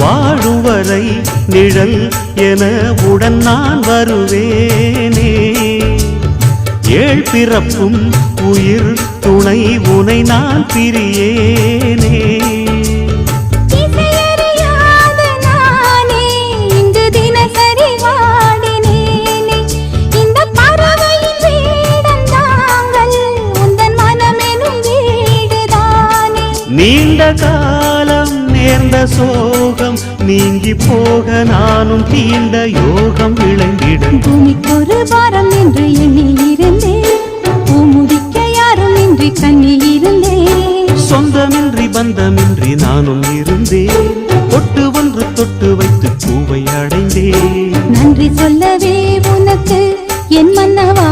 வாழும் வரை நிழல் என உடன் நான் வருவேனே. ஏழ் பிறப்பும் உயிர் துணை உனை நான் பிரியேனே. நீண்ட காலம் நேர்ந்த சோகம் நீங்கி போக நானும் தீண்ட யோகம் விளங்கிடும். பூமிக்கொரு பாரம் என்று எண்ணி இருந்தேன், பூமுடிக்க யாரும் இன்றி கண்ணி இருந்தேன். சொந்தமின்றி பந்தமின்றி நானும் இருந்தேன், தொட்டு ஒன்று தொட்டு வைத்து பூவை அடைந்தேன். நன்றி சொல்லவே உனக்கு என் மன்னவா